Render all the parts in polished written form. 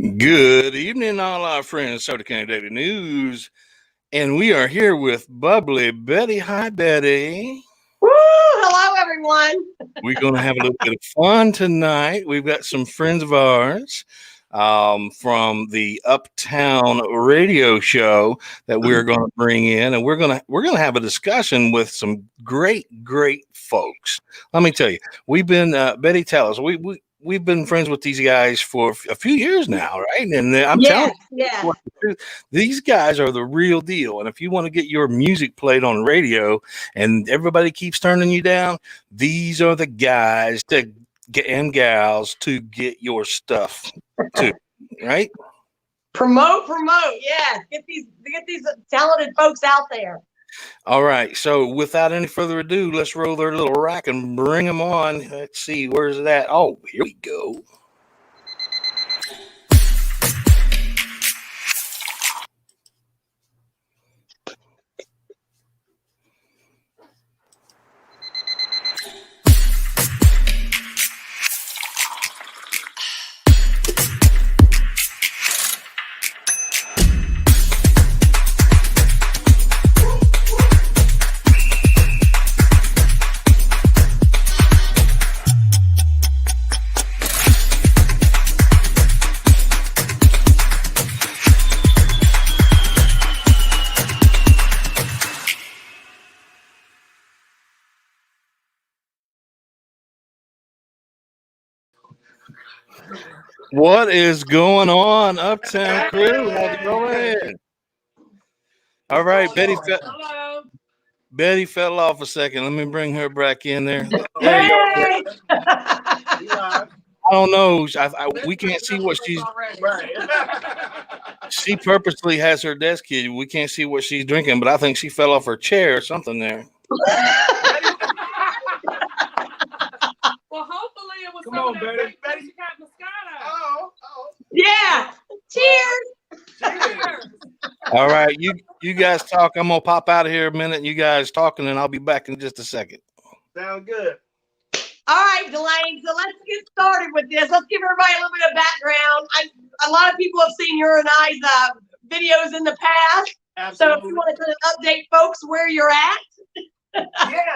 Good evening, all our friends, Soda County Daily News. And we are here with bubbly Betty. Hi, Betty. Woo! Hello, everyone. We're going to have a little bit of fun tonight. We've got some friends of ours from the Uptown radio show that we're going to bring in, and we're gonna have a discussion with some great folks. Let me tell you, we've been Betty. Tell us, we've been friends with these guys for a few years now, right? And I'm telling Yes. you, these guys are the real deal. And if you want to get your music played on radio and everybody keeps turning you down, these are the guys to get and gals to get your stuff to, right? Promote. Yes. Get these talented folks out there. All right. So without any further ado, let's roll their little rack and bring them on. Let's see, where's that? Oh, here we go. What is going on, Uptown crew? How's it going? All right, Betty. Hello. Betty fell off a second. Let me bring her back in there. There you go. Hey. I don't know. We can't see what she's. She purposely has her desk here. We can't see what she's drinking, but I think she fell off her chair or something there. Well, hopefully it was Come some on, of that Betty. Betty got Moscato. Oh. Yeah. Cheers. All right, you guys talk. I'm gonna pop out of here a minute. You guys talking, and I'll be back in just a second. Sound good. All right, Delane. So let's get started with this. Let's give everybody a little bit of background. A lot of people have seen your and I's videos in the past. Absolutely. So if you want to kind of update folks where you're at.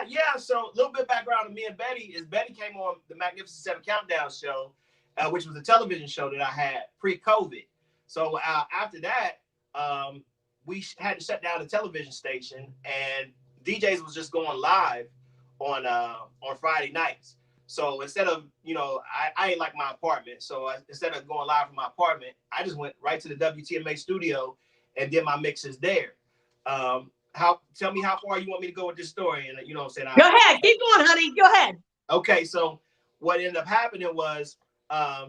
Yeah. So a little bit of background of me and Betty is Betty came on the Magnificent Seven Countdown show, which was a television show that I had pre-COVID. So after that, we had to shut down the television station, and DJs was just going live on Friday nights. So instead of, I ain't like my apartment. So instead of going live from my apartment, I just went right to the WTMA studio and did my mixes there. Tell me how far you want me to go with this story, and you know what I'm saying. Go ahead, keep going, honey. Go ahead. Okay, so what ended up happening was I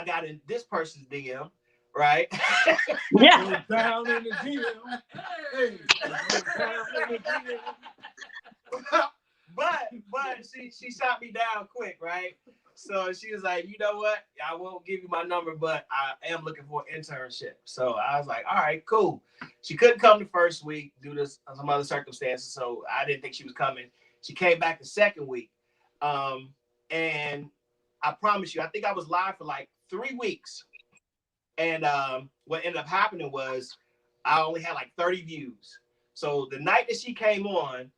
got in this person's DM, right? Yeah. Down in the DM. Hey, down in the DM. But she shot me down quick, right? So she was like, you know what? I won't give you my number, but I am looking for an internship. So I was like, all right, cool. She couldn't come the first week due to some other circumstances, so I didn't think she was coming. She came back the second week. And I promise you, I think I was live for like 3 weeks. And what ended up happening was I only had like 30 views. So the night that she came on,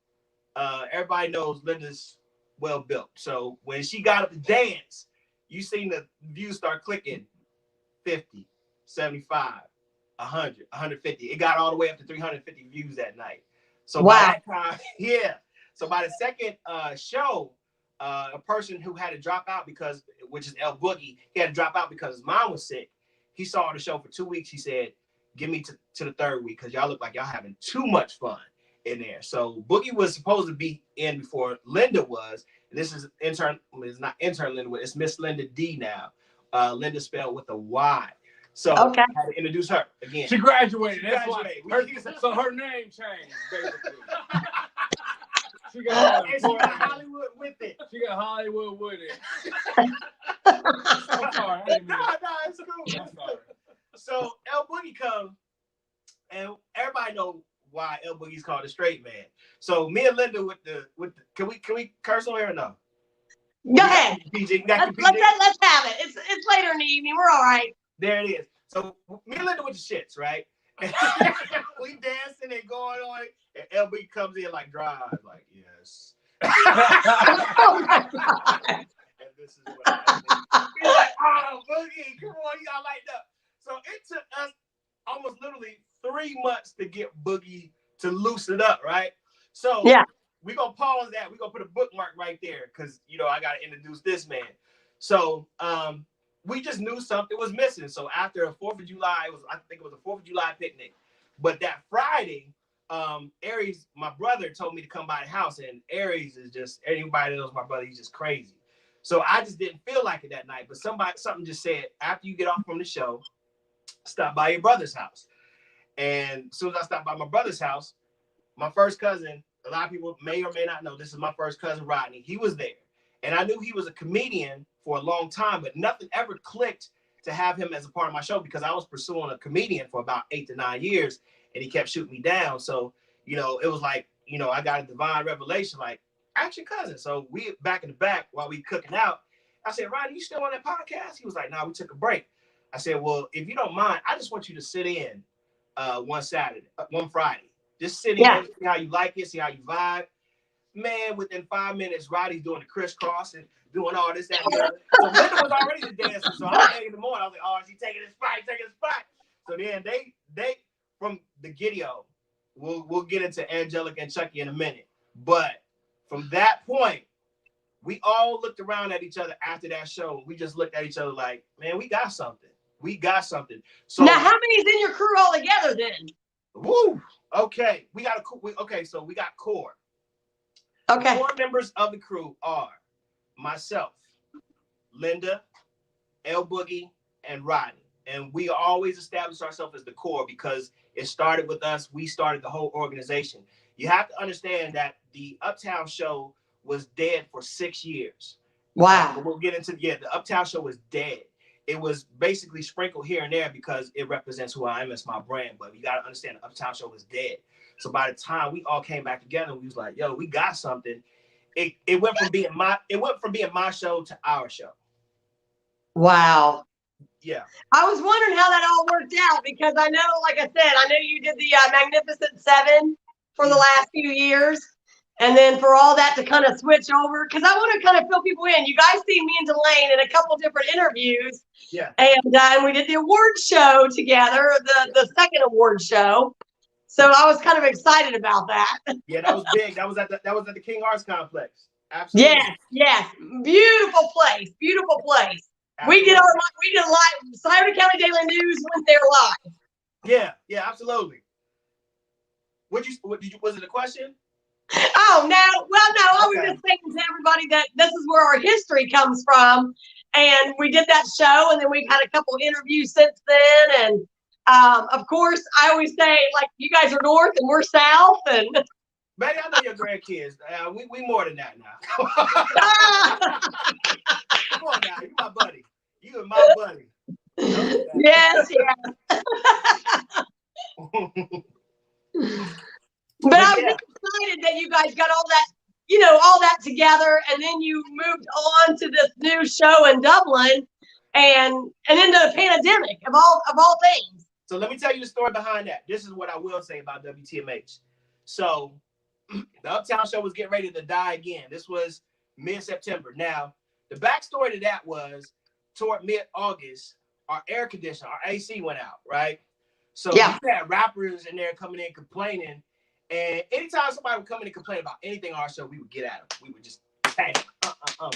everybody knows Linda's well built. So when she got up to dance, you seen the views start clicking 50, 75, 100, 150. It got all the way up to 350 views that night. So wow. By that time, yeah. So by the second show, a person who had to drop out which is El Boogie, he had to drop out because his mom was sick. He saw the show for 2 weeks. He said, give me to the third week because y'all look like y'all having too much fun in there. So Boogie was supposed to be in before Linda was. And this is intern. It's not intern Linda. It's Miss Linda D now. Linda spelled with a Y. So okay. I had to introduce her again. She graduated. That's graduated. why. So her name changed, basically. She got Hollywood with it. She got Hollywood with it. I'm sorry. I didn't mean it's cool. I'm sorry. So El Boogie comes, and everybody know why El Boogie's called a straight man. So me and Linda with the can we curse on here or no? Go ahead. PG. Let's have it. It's later in the evening. We're all right. There it is. So me and Linda with the shits, right? We dancing and going on, and LB comes in like dry eyes, like yes. Oh my God. And this is what I He's like, oh, Boogie, come on, you got lightened up. So it took us almost literally 3 months to get Boogie to loosen up, right? So yeah, we're gonna pause that. We're gonna put a bookmark right there because I gotta introduce this man. So we just knew something was missing. So after a 4th of July, I think it was a 4th of July picnic. But that Friday, Aries, my brother, told me to come by the house, and Aries is just, anybody that knows my brother, he's just crazy. So I just didn't feel like it that night. But something just said, after you get off from the show, stop by your brother's house. And as soon as I stopped by my brother's house, my first cousin, a lot of people may or may not know, this is my first cousin, Rodney. He was there. And I knew he was a comedian for a long time, but nothing ever clicked to have him as a part of my show because I was pursuing a comedian for about 8 to 9 years, and he kept shooting me down. So, it was like, I got a divine revelation, like, action cousin. So we back in the back while we cooking out. I said, Rodney, you still on that podcast? He was like, nah, we took a break. I said, well, if you don't mind, I just want you to sit in one Friday. Just sit in, see how you like it, see how you vibe. Man, within 5 minutes, Roddy's doing the crisscross and doing all this, that, and the other. So Linda was already the dancer. So I'm early in the morning. I was like, oh, she's taking this spot. So then they from the video, we'll get into Angelica and Chucky in a minute. But from that point, we all looked around at each other after that show. We just looked at each other like, man, we got something. So now, how many's in your crew all together then? Woo. Okay, so we got core. Okay. The core members of the crew are myself, Linda, L Boogie, and Rodney. And we always establish ourselves as the core because it started with us. We started the whole organization. You have to understand that the Uptown show was dead for 6 years. Wow. We'll get into the Uptown show was dead. It was basically sprinkled here and there because it represents who I am as my brand. But you got to understand the Uptown show was dead. So by the time we all came back together, we was like, yo, we got something. It went from being my show to our show. Wow. Yeah. I was wondering how that all worked out because I know, like I said, I know you did the Magnificent Seven for the last few years. And then for all that to kind of switch over, because I want to kind of fill people in. You guys see me and Delane in a couple different interviews. Yeah. And we did the award show together, the second award show. So I was kind of excited about that. Yeah, that was big. That was at the King Arts Complex. Absolutely. Yes. Beautiful place. Absolutely. We did live. Scioto County Daily News went there live. Yeah, absolutely. Was it a question? Oh, no. Well, no, I was just saying to everybody that this is where our history comes from. And we did that show, and then we've had a couple interviews since then. And of course, I always say, like, you guys are north and we're south. And baby, I know your grandkids. We more than that now. Come on now, you my buddy. You are my buddy. Yes. But I'm just excited that you guys got all that together, and then you moved on to this new show in Dublin, and into the pandemic of all things. So let me tell you the story behind that. This is what I will say about WTMH. So the Uptown show was getting ready to die again. This was mid-September. Now, the backstory to that was toward mid-August, our air conditioner, our AC went out, right? So we had rappers in there coming in complaining. And anytime somebody would come in and complain about anything on our show, we would get at them. We would just tap them.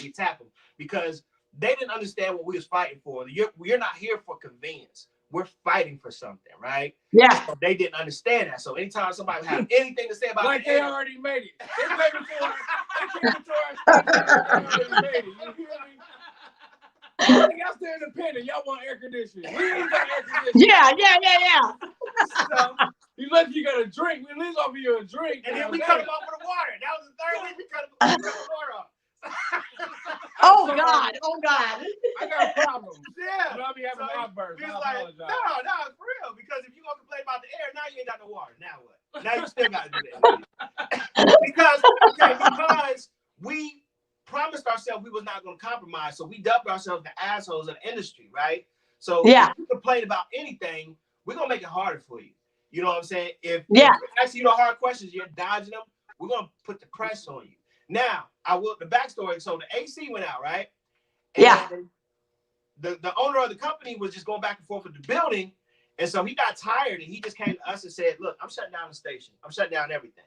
We tap them because they didn't understand what we was fighting for. We're not here for convenience. We're fighting for something, right? Yeah. So they didn't understand that. So anytime somebody would have anything to say about like they already made it. They came to us. They already made it. You hear me? Y'all stay independent. Y'all want air conditioning. We ain't got air conditioning. Yeah. So you lucky you got a drink. We at least offer you a drink. And then we cut them off with the water. That was the third week we cut the water off. Oh God. I got problems. Yeah. But I'll be having outbursts. We was like, no, it's for real. Because if you're going to complain about the air, now you ain't got no water. Now what? Now you still got to do that. because we promised ourselves we was not going to compromise. So we dubbed ourselves the assholes of the industry, right? So Yeah. if you complain about anything, we're going to make it harder for you. You know what I'm saying? If Yeah. if we ask you the hard questions, you're dodging them, we're going to put the press on you. Now, the backstory. So the AC went out, right? And Yeah. the owner of the company was just going back and forth with the building. And so he got tired and he just came to us and said, look, I'm shutting down the station. I'm shutting down everything.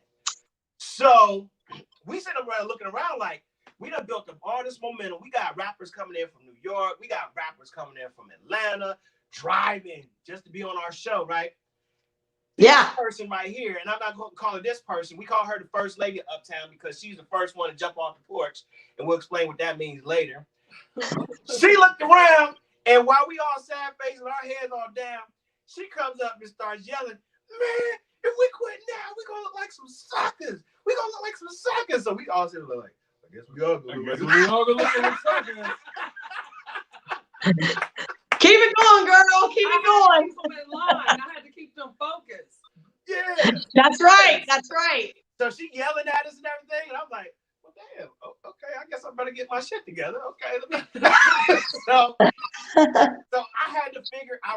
So we sit around looking around like, we done built up all this momentum. We got rappers coming in from New York. We got rappers coming in from Atlanta, driving just to be on our show, right? Yeah. This person right here, and I'm not going to call her this person. We call her the first lady of Uptown because she's the first one to jump off the porch, and we'll explain what that means later. She looked around, and while we all sad faced and our heads all down, she comes up and starts yelling, man, if we quit now, we're going to look like some suckers. We're going to look like some suckers. So we all sit there like, I guess we are going to look like some suckers. Keep it going, girl. Keep it going. I had to keep them focused. Yeah. That's right. That's right. So she yelling at us and everything, and I'm like, well, damn, okay, I guess I better get my shit together. Okay, so I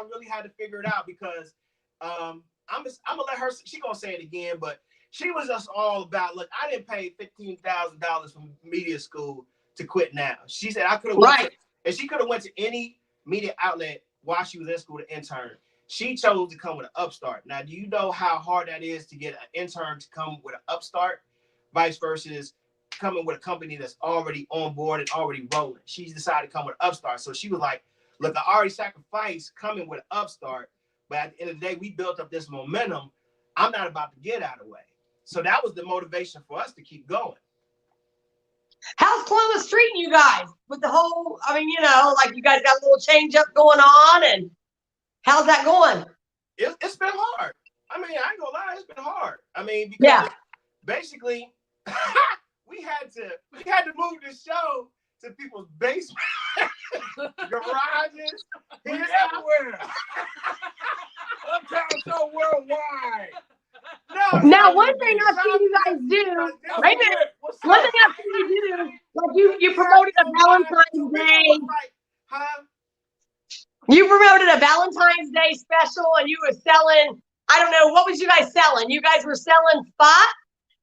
really had to figure it out because I'm gonna let her. She gonna say it again, but she was just all about. Look, I didn't pay $15,000 from media school to quit now. She said I could have went and she could have went to any media outlet while she was in school to intern. She chose to come with an upstart. Now, do you know how hard that is to get an intern to come with an upstart, vice versus coming with a company that's already on board and already rolling? She decided to come with an upstart. So she was like, look, I already sacrificed coming with an upstart, but at the end of the day, we built up this momentum. I'm not about to get out of the way. So that was the motivation for us to keep going. How's Columbus treating you guys with the whole, I mean, you know, like you guys got a little change up going on, and how's that going? It's been hard. I mean, I ain't gonna lie, it's been hard. I mean, because basically we had to move the show to people's basement, garages, everywhere. Uptown so worldwide. Now, one thing I've seen you guys do, wait a minute, one thing I've seen you do, like you promoted a Valentine's Day. You promoted a Valentine's Day special and you were selling, I don't know, what was you guys selling? You guys were selling spots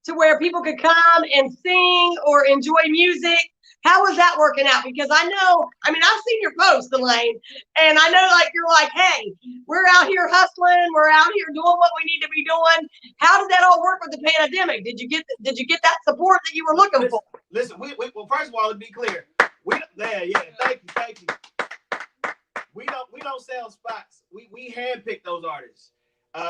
to where people could come and sing or enjoy music. How was that working out? Because I know, I mean, I've seen your posts, Elaine, and I know like you're like, hey, we're out here hustling, we're out here doing what we need to be doing. How did that all work with the pandemic? Did you get that support that you were looking for? Listen, well, first of all, to be clear, thank you. We don't sell spots. We handpick those artists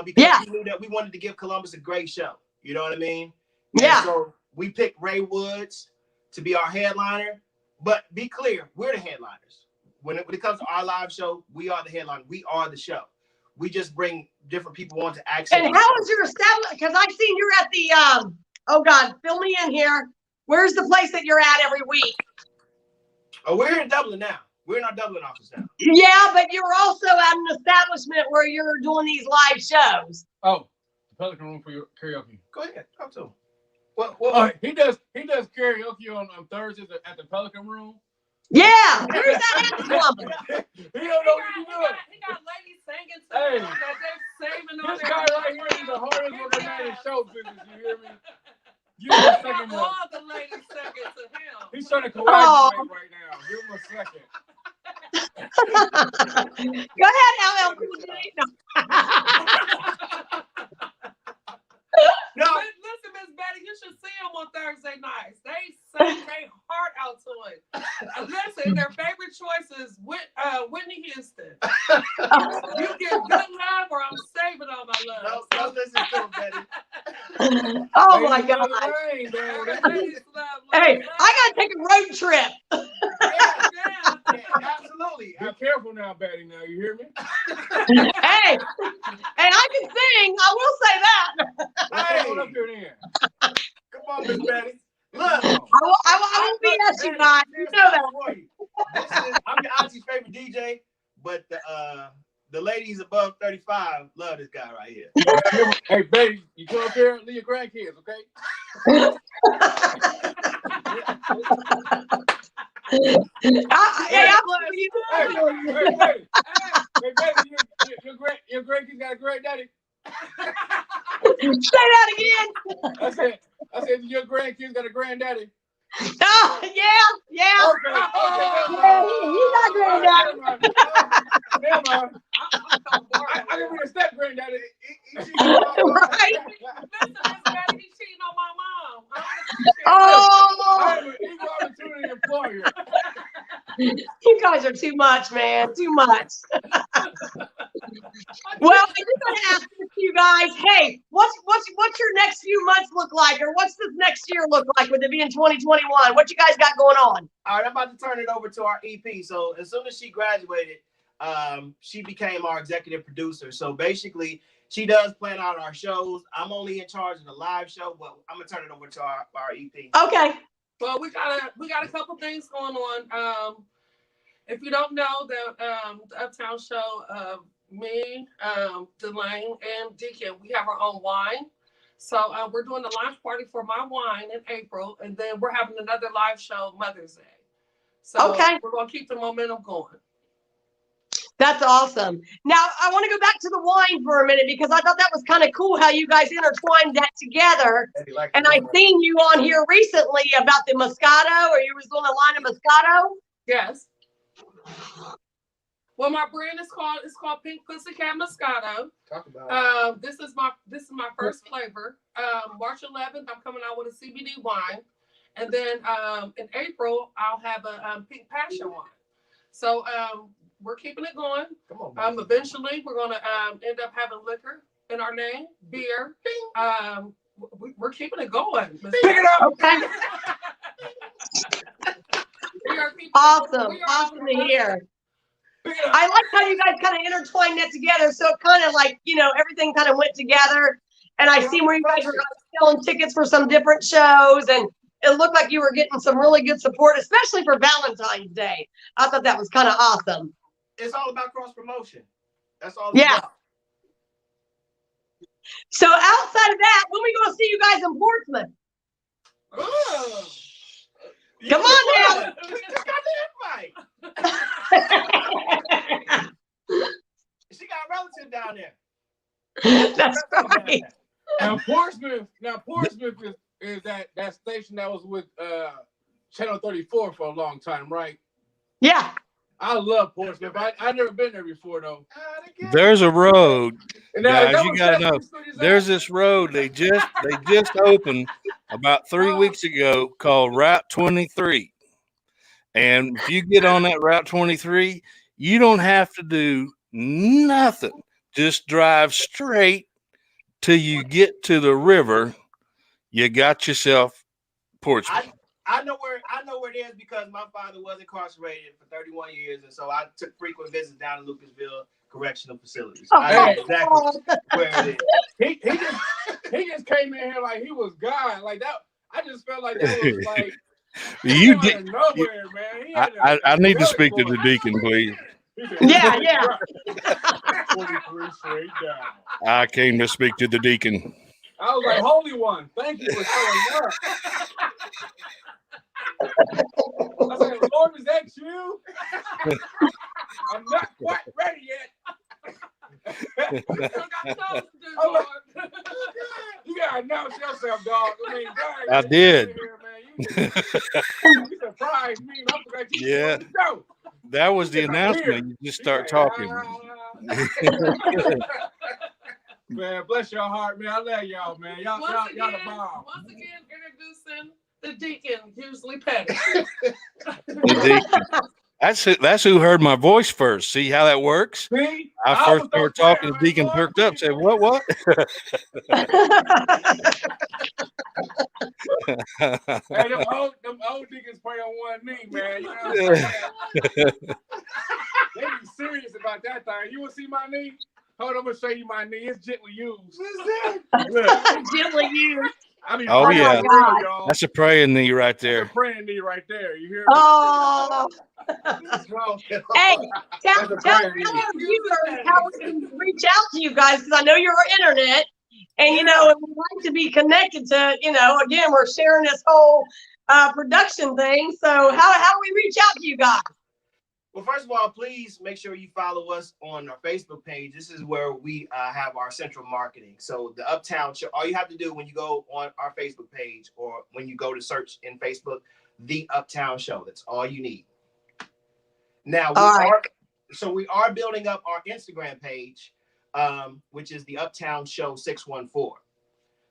because we knew that we wanted to give Columbus a great show. You know what I mean? Yeah. And so we picked Ray Woods to be our headliner, but be clear, we're the headliners. When it comes to our live show, we are the headliner. We are the show. We just bring different people on to access. And how is your establishment? Because I've seen you're at the oh God, fill me in here. Where's the place that you're at every week? Oh, we're here in Dublin now. We're in our Dublin office now. Yeah, but you're also at an establishment where you're doing these live shows. Oh, the Pelican Room for your karaoke. Go ahead, come to him. He does karaoke on Thursdays at the Pelican Room. Yeah, where's that at? He don't know what he's doing. He got ladies singing to Hey, him that they're saving on this their guy right here is the hardest working man in show business. You hear me? You give him a second all more. the ladies singing to him. He's trying to coagulate right now. Give him a second. Go ahead, LL Cool J. No. Listen, Miss Betty, you should see them on Thursday nights. They sing their heart out to it. Listen, their favorite choice is Whitney Houston. You get good love, or I'm saving all my love. No, listen to him, Betty. Oh my God. Hey, I gotta take a road trip. Yeah, absolutely. Be careful now, Betty. Now you hear me? Hey, and I can sing. I will say that. Hey, Hold up here then. come on, Miss Betty. Look, I won't be at you guys. You know that. I'm your auntie's favorite DJ, but the ladies above 35 love this guy right here. Hey, baby, you come up here, leave your grandkids, okay? Your grandkids got a granddaddy. Say that again. I said, your grandkids got a granddaddy. Oh, yeah. Okay. You got granddaddy. Never mind. I didn't mean to step granddaddy. Right. Listen, Miss Betty, he's cheating on my mom. I Oh, I'm an equal opportunity employer. you guys are too much, man. Too much. Well, I just want to ask you guys, hey, what's your next few months look like, or what's this next year look like with it being 2021? What you guys got going on? All right, I'm about to turn it over to our EP. So as soon as she graduated, she became our executive producer. So basically, she does plan out our shows. I'm only in charge of the live show, but I'm gonna turn it over to our EP. Okay. Well, we got a couple things going on. If you don't know, the Uptown show, me, Delane, and Deacon, we have our own wine. So we're doing a launch party for my wine in April, and then we're having another live show Mother's Day. So we're gonna keep the momentum going. That's awesome. Now, I want to go back to the wine for a minute because I thought that was kind of cool how you guys intertwined that together. And I've seen you on here recently about the Moscato, or you was doing a line of Moscato. Yes. Well, my brand is called Pink Pussycat Moscato. Talk about this is my first flavor. March 11th, I'm coming out with a CBD wine, and then in April I'll have a Pink Passion wine. So we're keeping it going. Come on. Eventually, we're gonna end up having liquor in our name, beer. We're keeping it going. Pick it up. Okay. Awesome to hear. I like how you guys kind of intertwined that together. So it kind of like, everything kind of went together. And I see where you guys were selling tickets for some different shows, and it looked like you were getting some really good support, especially for Valentine's Day. I thought that was kind of awesome. It's all about cross promotion. That's all. About. So outside of that, when we going to see you guys in Portsmouth? Oh. Come on now. We just got the invite. She got a relative down there. That's right. Now Portsmouth is that station that was with Channel 34 for a long time, right? Yeah. I love Portsmouth. I've never been there before though. There's a road, guys. You gotta know. There's There's this road they just opened about 3 weeks ago called Route 23, and if you get on that Route 23, you don't have to do nothing. Just drive straight till you get to the river. You got yourself Portsmouth. I know where it is because my father was incarcerated for 31 years, and so I took frequent visits down to Lucasville Correctional Facilities. So I know exactly where it is. He just came in here like he was God, like that. I just felt like that was like You did nowhere, man. I need to speak to the deacon, please. Yeah. 23 straight down. I came to speak to the deacon. I was like, Holy One, thank you for showing up. I said, Lord, is that you? I'm not quite ready yet. You gotta announce yourself, dog. I did. You surprised me. I forgot you. Yeah. That was the announcement. You just start talking. Man, bless your heart, man. I love y'all, man. Y'all the bomb. Once again, introducing the deacon, usually Petty. The deacon. That's who heard my voice first. See how that works? See? I first started talking, the deacon perked up, said, what? Hey, them old deacons pray on one knee, man. You know what I'm saying? They be serious about that thing. You want to see my knee? Hold on, I'm going to show you my knee. It's gently used. Gently used. I mean, Oh, yeah. y'all. That's a praying knee right there. That's a praying knee right there. You hear me? Oh. Hey, tell our praying knee. viewers how we can reach out to you guys, because I know you're internet, and we like to be connected to. Again, we're sharing this whole production thing. So how do we reach out to you guys? Well, first of all, please make sure you follow us on our Facebook page. This is where we have our central marketing. So the Uptown Show, all you have to do when you go on our Facebook page or when you go to search in Facebook, the Uptown Show. That's all you need. Now, we are building up our Instagram page, which is the Uptown Show 614.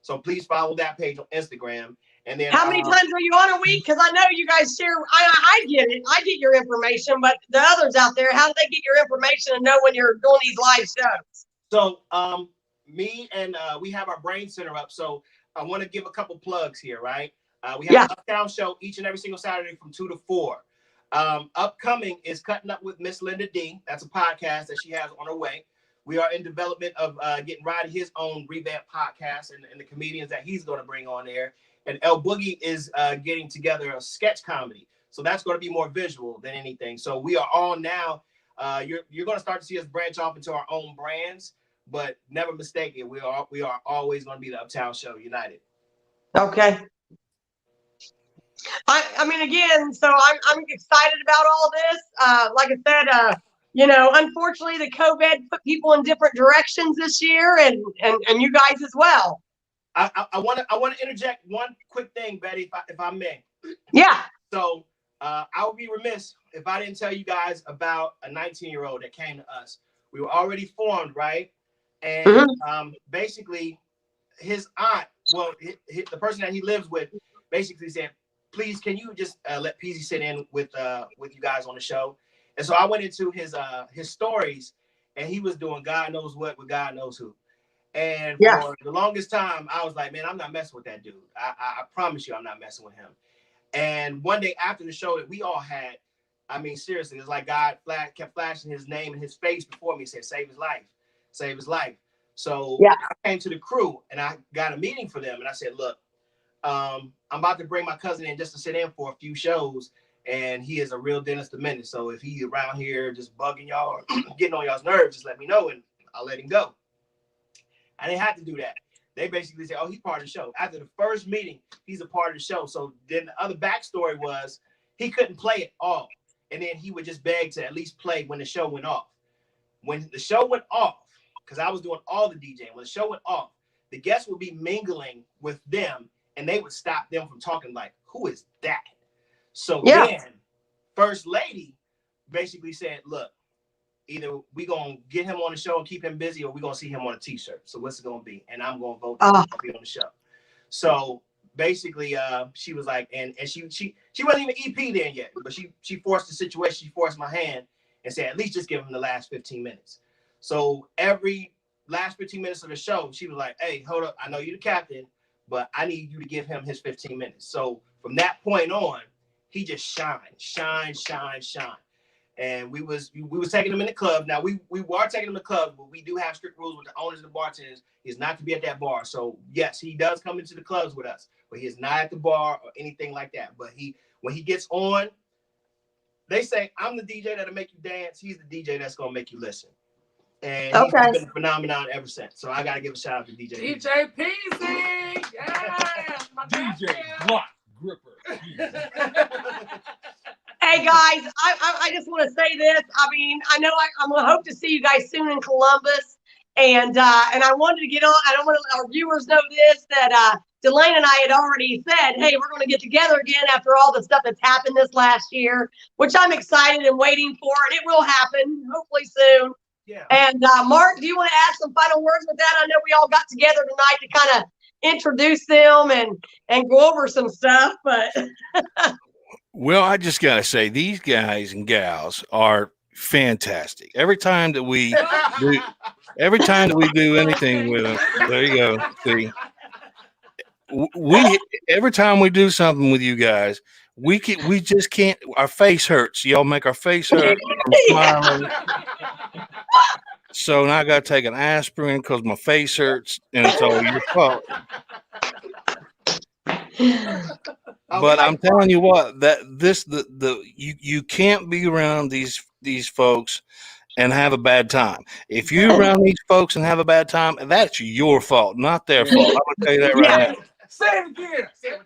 So please follow that page on Instagram. And then how many times are you on a week? Because I know you guys share. I get it. I get your information, but the others out there, how do they get your information and know when you're doing these live shows? So me and we have our brain center up. So I want to give a couple plugs here, right? We have an Uptown Show each and every single Saturday from 2 to 4. Upcoming is Cutting Up with Miss Linda D. That's a podcast that she has on her way. We are in development of getting Roddy his own revamped podcast and the comedians that he's going to bring on there. And El Boogie is getting together a sketch comedy. So that's going to be more visual than anything. So we are all now, you're going to start to see us branch off into our own brands, but never mistake it. We are always going to be the Uptown Show United. Okay. I mean, again, so I'm excited about all this. Like I said, unfortunately the COVID put people in different directions this year and you guys as well. I want to interject one quick thing, Betty, if I may. Yeah. So I would be remiss if I didn't tell you guys about a 19-year-old that came to us. We were already formed, right? And basically, his aunt, the person that he lives with, basically said, "Please, can you just let Peasy sit in with you guys on the show?" And so I went into his stories, and he was doing God knows what with God knows who. And for the longest time, I was like, man, I'm not messing with that dude. I promise you I'm not messing with him. And one day after the show that we all had, I mean, seriously, it's like God kept flashing his name and his face before me and said, save his life, save his life. So I came to the crew and I got a meeting for them. And I said, look, I'm about to bring my cousin in just to sit in for a few shows. And he is a real Dennis the Menace. So if he around here just bugging y'all or getting on y'all's nerves, just let me know and I'll let him go. I didn't have to do that. They basically said, oh, he's part of the show. After the first meeting, he's a part of the show. So then the other backstory was he couldn't play it all. And then he would just beg to at least play when the show went off. When the show went off, because I was doing all the DJing, when the show went off, the guests would be mingling with them and they would stop them from talking like, who is that? So then First Lady basically said, look, either we gonna get him on the show and keep him busy, or we gonna see him on a T-shirt. So what's it gonna be? And I'm gonna vote to be on the show. So basically, she was like, and she wasn't even EP then yet, but she forced the situation. She forced my hand and said, at least just give him the last 15 minutes. So every last 15 minutes of the show, she was like, hey, hold up, I know you're the captain, but I need you to give him his 15 minutes. So from that point on, he just shine. And we was taking him in the club. Now we were taking him to the club, but we do have strict rules with the owners and the bartenders. He's not to be at that bar. So yes, he does come into the clubs with us, but he is not at the bar or anything like that. But when he gets on, they say, I'm the DJ that'll make you dance. He's the DJ that's gonna make you listen. And he's been a phenomenon ever since. So I gotta give a shout out to DJ. DJ Peasy, yeah, DJ Block Gripper. Hey guys, I just want to say this. I mean, I know I'm gonna hope to see you guys soon in Columbus, and I wanted to get on. I don't want our viewers know this that Delane and I had already said, hey, we're going to get together again after all the stuff that's happened this last year, which I'm excited and waiting for, and it will happen hopefully soon. Yeah. And Mark, do you want to add some final words with that? I know we all got together tonight to kind of introduce them and go over some stuff, but. Well, I just got to say, these guys and gals are fantastic. Every time that we do anything with them, there you go. See, every time we do something with you guys, we just can't. Our face hurts. Y'all make our face hurt. I'm smiling. So now I got to take an aspirin because my face hurts, and it's all your fault. But I'm telling you what, you can't be around these folks and have a bad time. If you're around these folks and have a bad time, that's your fault, not their fault. I'm gonna tell you that right now. Say it again. Say it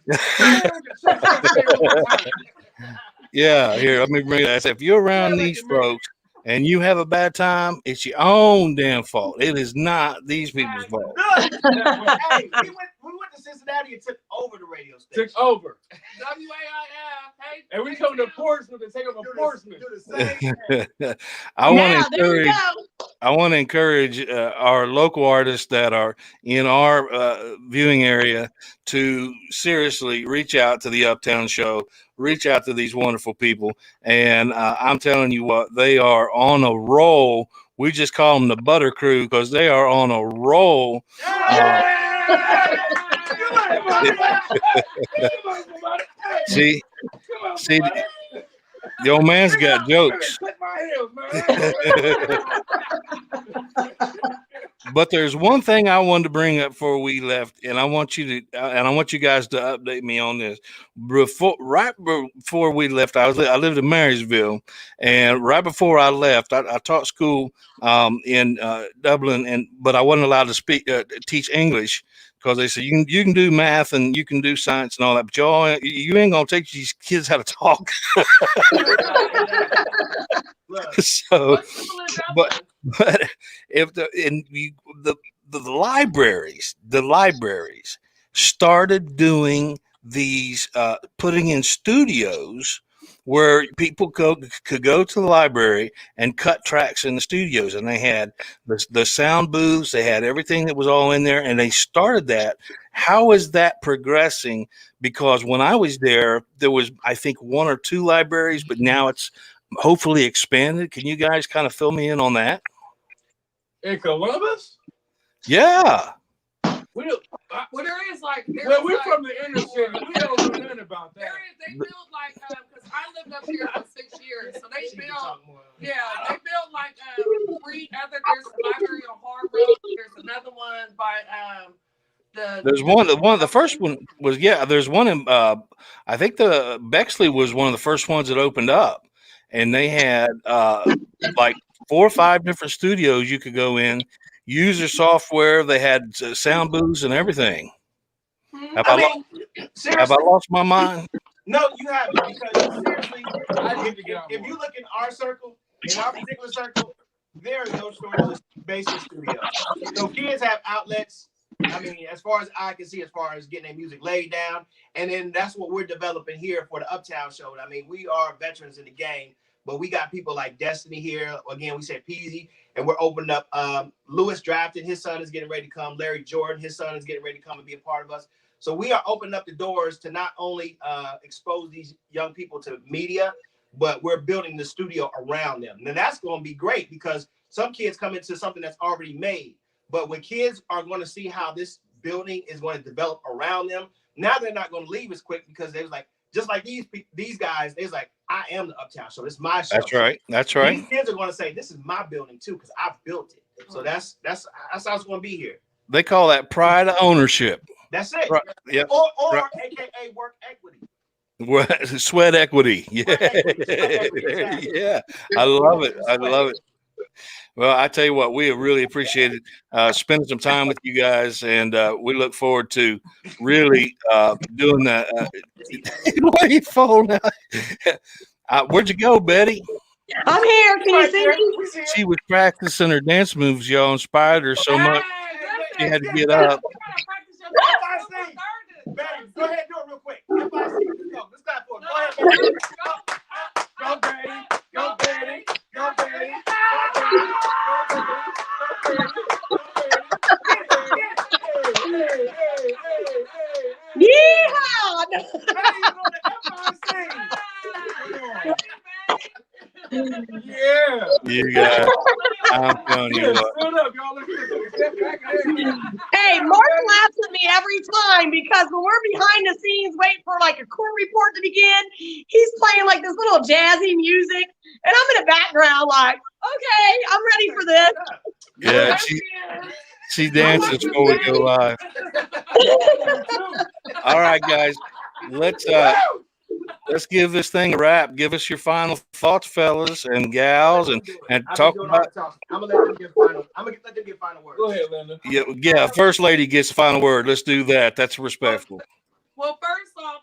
one more time. Yeah, here, let me bring that. I said, if you're around these folks and you have a bad time, it's your own damn fault. It is not these people's fault. Look, hey, we went to Cincinnati and took over the radio station. Took over. WAIF. Hey, And we come to Portsmouth and take over Portsmouth. Do the same. I want Now, to there you encourage. go. I want to encourage our local artists that are in our viewing area to seriously reach out to the Uptown Show, reach out to these wonderful people. And I'm telling you what, they are on a roll. We just call them the Butter Crew because they are on a roll. See, the old man's got jokes. But there's one thing I wanted to bring up before we left, and I want you guys to update me on this. Right before we left, I lived in Marysville, and right before I left, I taught school in Dublin, but I wasn't allowed to teach English because they said you can do math and you can do science and all that, but you ain't gonna teach these kids how to talk. So, but if the libraries started doing these putting in studios where people could go to the library and cut tracks in the studios, and they had the sound booths, they had everything that was all in there, and they started that. How is that progressing? Because when I was there was, I think, 1 or 2 libraries, but now it's hopefully expanded. Can you guys kind of fill me in on that? In Columbus? Yeah. Well, there is like. Well, we're from the inner city. We don't know nothing about that. They build like, because I lived up here for 6 years, so they build. Yeah, they built like 3 other. There's a library on Hard Road. There's another one by There's the first one was, there's one in I think the Bexley was one of the first ones that opened up, and they had like 4 or 5 different studios you could go in, use their software. They had sound booths and everything. Have I lost my mind? No, you haven't, because seriously, if you look in our circle, in our particular circle, there are no storage-based studios. So kids have outlets. I mean, as far as I can see, as far as getting their music laid down, and then that's what we're developing here for the Uptown Show. I mean, we are veterans in the game, but we got people like Destiny here. Again, we said Peasy, and we're opening up. Lewis Drafted, his son is getting ready to come. Larry Jordan, his son is getting ready to come and be a part of us. So we are opening up the doors to not only expose these young people to media, but we're building the studio around them. And that's going to be great, because some kids come into something that's already made. But when kids are going to see how this building is going to develop around them, now they're not going to leave as quick, because they was like, just like these guys, it's like, I am the Uptown Show. It's my show. That's right. These kids are going to say, this is my building too, because I built it. So that's how it's going to be here. They call that pride of ownership. That's it. Right. Yep. Or Right. AKA work equity. Sweat equity. Yeah. Sweat equity. Yeah. I love it. Well, I tell you what, we have really appreciated spending some time with you guys, and we look forward to really doing that. Why are you falling out? Where'd you go, Betty? I'm here. Can you see me? She was practicing her dance moves. Y'all inspired her so much. She had to get up. Betty, go ahead and do it real quick. Let's go. Let's clap for it. Go ahead, Betty. Go, Betty. Go, Betty. Go, Betty. Yeah. You guys, I'm telling you what. Hey, Mark laughs at me every time, because when we're behind the scenes waiting for like a court report to begin, he's playing like this little jazzy music, and I'm in the background like, okay, I'm ready for this. Yeah, she dances before we go live. All right, guys, let's let's give this thing a wrap. Give us your final thoughts, fellas and gals, and talk about. I'm gonna let them give final. I'm gonna let them give final words. Go ahead, Linda. Yeah. First lady gets the final word. Let's do that. That's respectful. Well, first off,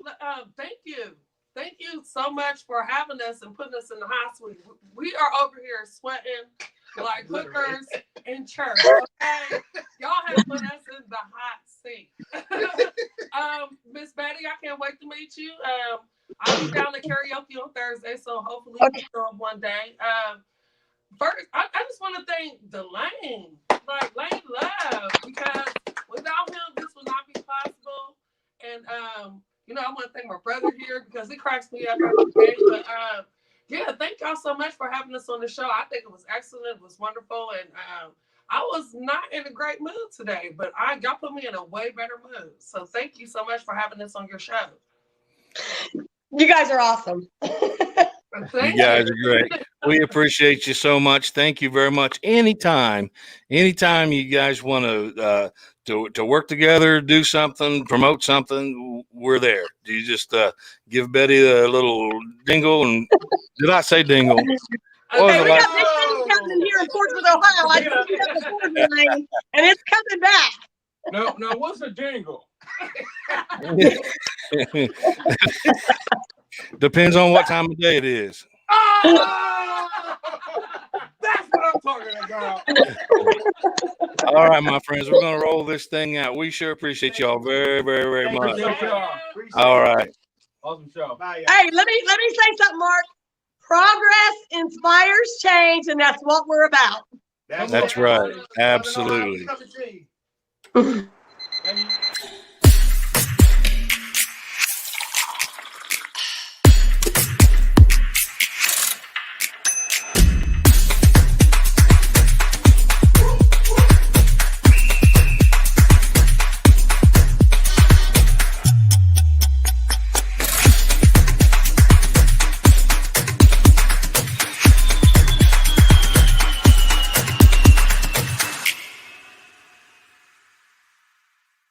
thank you. Thank you so much for having us and putting us in the hot suite. We are over here sweating like hookers in church. Okay, y'all have put us in the hot seat. Miss Betty, I can't wait to meet you. I'll be down to karaoke on Thursday, so hopefully we can show up one day. First, I just want to thank Delane, like Lane Love, because without him, this would not be possible. And you know, I want to thank my brother here because he cracks me up every day. But yeah, thank y'all so much for having us on the show. I think it was excellent. It was wonderful. And I was not in a great mood today, but y'all put me in a way better mood. So thank you so much for having us on your show. You guys are awesome. You guys are great. We appreciate you so much. Thank you very much. Anytime you guys want to work together, do something, promote something, we're there. You just give Betty a little dingle, and did I say dingle? Hey, we got big things happening here in Portsmouth, Ohio. I just picked up the Portland lane, and it's coming back. No, what's a jingle? Depends on what time of day it is. Oh! That's what I'm talking about. All right, my friends, we're going to roll this thing out. We sure appreciate y'all very, very, very much. All right. Awesome show. Bye, Hey, let me say something, Mark. Progress inspires change, and that's what we're about. That's right. Absolutely. Thank you.